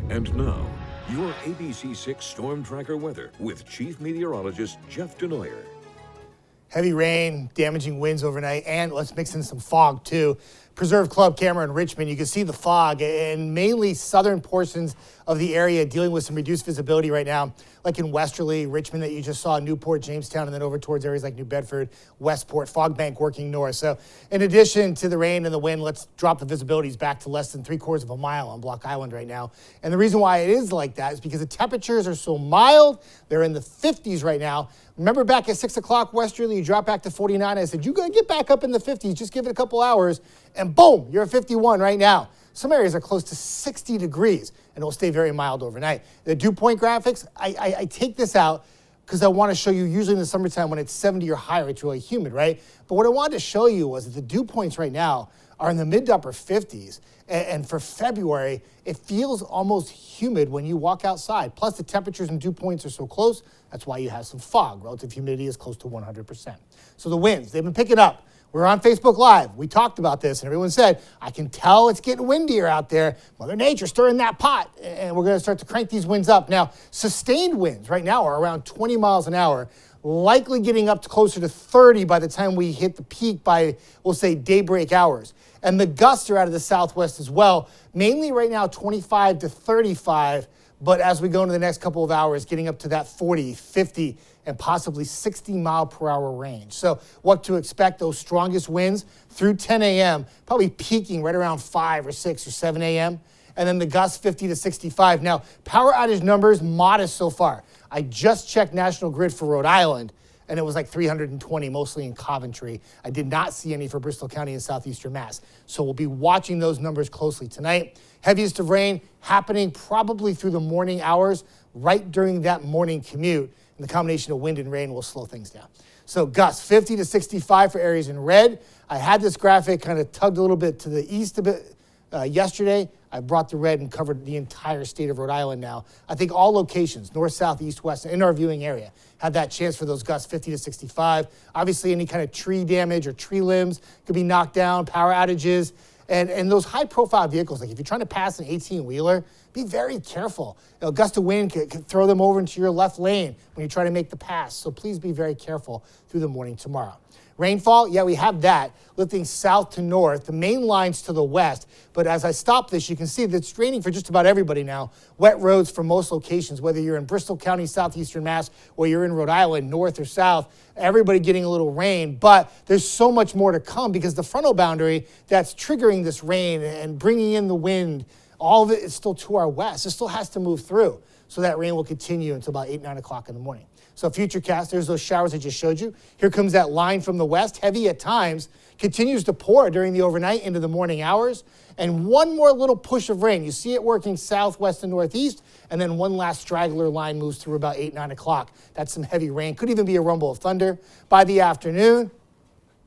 And now, your ABC6 Storm Tracker weather with Chief Meteorologist Jeff Denoyer. Heavy rain, damaging winds overnight, and let's mix in some fog too. Preserve Club camera in Richmond, you can see the fog and mainly southern portions of the area dealing with some reduced visibility right now, like in Westerly, Richmond that you just saw, Newport, Jamestown, and then over towards areas like New Bedford, Westport, fog bank working north. So in addition to the rain and the wind, let's drop the visibilities back to less than 3/4 of a mile on Block Island right now. And the reason why it is like that is because the temperatures are so mild. They're in the 50s right now. Remember back at 6 o'clock westerly, you drop back to 49. I said, you're going to get back up in the 50s. Just give it a couple hours. And boom, you're at 51 right now. Some areas are close to 60 degrees, and it will stay very mild overnight. The dew point graphics, I take this out because I want to show you, usually in the summertime when it's 70 or higher, it's really humid, right? But what I wanted to show you was that the dew points right now are in the mid to upper 50s. And for February, it feels almost humid when you walk outside. Plus, the temperatures and dew points are so close, that's why you have some fog. Relative humidity is close to 100%. So the winds, they've been picking up. We're on Facebook Live. We talked about this, and everyone said, I can tell it's getting windier out there. Mother Nature stirring that pot, and we're going to start to crank these winds up. Now, sustained winds right now are around 20 miles an hour, likely getting up to closer to 30 by the time we hit the peak by, we'll say, daybreak hours. And the gusts are out of the southwest as well, mainly right now 25 to 35, but as we go into the next couple of hours, getting up to that 40, 50, and possibly 60 mile per hour range. So what to expect, those strongest winds through 10 a.m., probably peaking right around 5 or 6 or 7 a.m., and then the gusts 50 to 65. Now, power outage numbers, modest so far. I just checked National Grid for Rhode Island, and it was like 320, mostly in Coventry. I did not see any for Bristol County and southeastern Mass. So we'll be watching those numbers closely tonight. Heaviest of rain happening probably through the morning hours, right during that morning commute. And the combination of wind and rain will slow things down. So gusts 50 to 65 for areas in red. I had this graphic kind of tugged a little bit to the east a bit yesterday. I brought the red and covered the entire state of Rhode Island now. I think all locations, north, south, east, west, in our viewing area, had that chance for those gusts 50 to 65. Obviously, any kind of tree damage or tree limbs could be knocked down, power outages, and those high-profile vehicles, like if you're trying to pass an 18-wheeler, be very careful. A gust of wind could throw them over into your left lane when you try to make the pass, so please be very careful through the morning tomorrow. Rainfall, yeah, we have that, lifting south to north, the main lines to the west. But as I stop this, you can see that it's raining for just about everybody now. Wet roads for most locations, whether you're in Bristol County, southeastern Mass, or you're in Rhode Island, north or south, everybody getting a little rain. But there's so much more to come because the frontal boundary that's triggering this rain and bringing in the wind, all of it is still to our west. It still has to move through. So that rain will continue until about 8, 9 o'clock in the morning. So Futurecast, there's those showers I just showed you. Here comes that line from the west, heavy at times, continues to pour during the overnight into the morning hours. And one more little push of rain. You see it working southwest and northeast, and then one last straggler line moves through about 8, 9 o'clock. That's some heavy rain. Could even be a rumble of thunder. By the afternoon,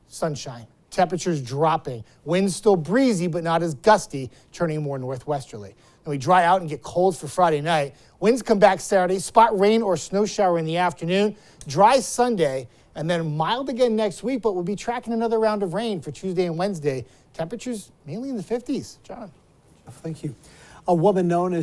sunshine. Temperatures dropping. Winds still breezy, but not as gusty, turning more northwesterly. And we dry out and get cold for Friday night. Winds come back Saturday, spot rain or snow shower in the afternoon, dry Sunday, and then mild again next week, but we'll be tracking another round of rain for Tuesday and Wednesday. Temperatures mainly in the 50s. John. Thank you. A woman known as